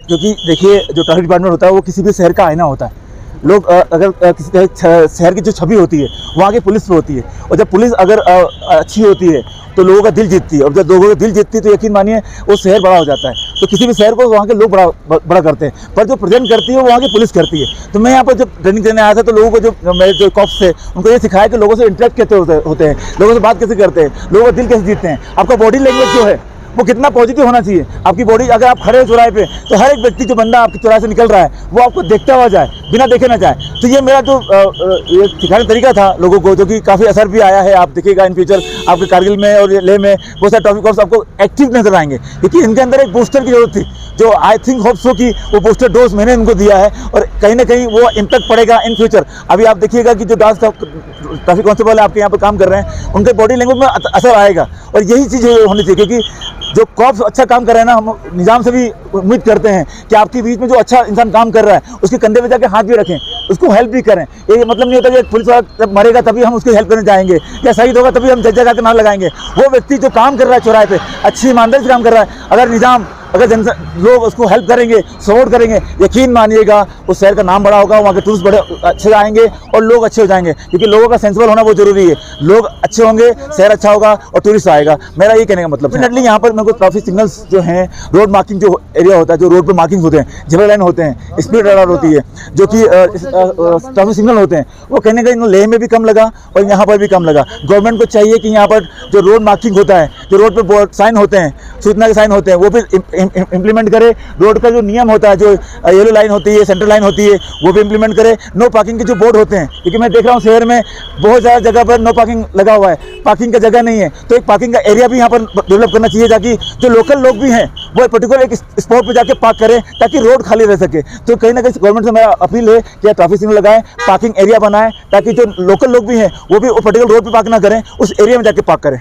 क्योंकि देखिए जो ट्रैफिक डिपार्टमेंट होता है वो किसी भी शहर का आईना होता है। लोग अगर किसी शहर की जो छवि होती है वहाँ की पुलिस पे होती है, और जब पुलिस अगर अच्छी होती है तो लोगों का दिल जीतती है, और जब लोगों का दिल जीतती है तो यकीन मानिए वो शहर बड़ा हो जाता है। तो किसी भी शहर को वहाँ के लोग बड़ा करते हैं, पर जो प्रेजेंट करती है वो वहाँ की पुलिस करती है। तो मैं यहाँ पर जब ट्रेनिंग देने आया था तो लोगों को जो मेरे जो कॉप्स थे उनको ये सिखाया कि लोगों से इंटरेक्ट कैसे होते हैं, लोगों से बात कैसे करते हैं, लोगों का दिल कैसे जीतते हैं। आपका बॉडी लैंग्वेज जो है वो कितना पॉजिटिव होना चाहिए। आपकी बॉडी, अगर आप खड़े हो चौराहे पे तो हर एक व्यक्ति जो बंदा आपके चौराहे से निकल रहा है वो आपको देखता हुआ जाए, बिना देखे ना जाए। तो ये मेरा जो ये सिखाने का तरीका था लोगों को, जो कि काफ़ी असर भी आया है। आप देखिएगा इन फ्यूचर आपके कारगिल में और लेह में बहुत सारे ट्रैफिक कॉप्स आपको एक्टिव नजर आएंगे, क्योंकि इनके अंदर एक बूस्टर की जरूरत थी, जो आई थिंक होप सो कि वो बूस्टर डोज मैंने इनको दिया है और कहीं ना कहीं वो इम्पैक्ट पड़ेगा इन फ्यूचर। अभी आप देखिएगा कि जो ट्रैफिक कांस्टेबल आपके यहाँ पर काम कर रहे हैं उनके बॉडी लैंग्वेज में असर आएगा, और यही चीज़ होनी चाहिए। क्योंकि जो कॉप्स अच्छा काम कर रहे हैं ना, हम निजाम से भी उम्मीद करते हैं कि आपके बीच में जो अच्छा इंसान काम कर रहा है उसके कंधे पे जाके हाथ भी रखें, उसको हेल्प भी करें। ये मतलब नहीं होता कि पुलिस वाला जब मरेगा तभी हम उसकी हेल्प करने जाएंगे, या शहीद होगा तभी हम जगह के नाम लगाएंगे। वो व्यक्ति जो काम कर रहा है चौराहे पे, अच्छी ईमानदारी से काम कर रहा है, अगर निजाम लोग उसको हेल्प करेंगे, सपोर्ट करेंगे, यकीन मानिएगा उस शहर का नाम बड़ा होगा, वहाँ के टूरिस्ट बड़े अच्छे आएंगे और लोग अच्छे हो जाएंगे। क्योंकि लोगों का सेंसिबल होना बहुत जरूरी है। लोग अच्छे होंगे, शहर अच्छा होगा और टूरिस्ट आएगा। मेरा ये कहने का मतलब डेफिनेटली यहाँ पर मेरे को ट्रैफिक सिग्नल्स जो हैं, रोड मार्किंग जो एरिया होता है, जो रोड पर मार्किंग होते हैं, जेब्रा लाइन होते हैं, स्पीड रडार होती है, जो कि ट्रैफिक सिग्नल होते हैं, वो कहीं ना कहीं लेह में भी कम लगा और यहाँ पर भी कम लगा। गवर्नमेंट को चाहिए कि यहाँ पर जो रोड मार्किंग होता है, जो रोड पर साइन होते हैं, सूचना के साइन होते हैं, वो भी इम्प्लीमेंट करे। रोड का जो नियम होता है, जो येलो लाइन होती है, सेंट्रल लाइन होती है, वो भी इम्प्लीमेंट करे। नो पार्किंग के जो बोर्ड होते हैं, क्योंकि मैं देख रहा हूँ शहर में बहुत ज़्यादा जगह पर नो पार्किंग लगा हुआ है, पार्किंग का जगह नहीं है। तो एक पार्किंग का एरिया भी यहाँ पर डेवलप करना चाहिए, ताकि जो लोकल लोग भी हैं वो पर्टिकुलर एक स्पॉट पर जाके पार्क करें, ताकि रोड खाली रह सके। तो कहीं ना कहीं गवर्नमेंट से मेरा अपील है कि ट्रैफिक सिग्नल लगाएं, पार्किंग एरिया बनाएं, ताकि जो लोकल लोग भी हैं वो भी पर्टिकुलर रोड पर पार्क ना करें, उस एरिया में जाके पार्क करें।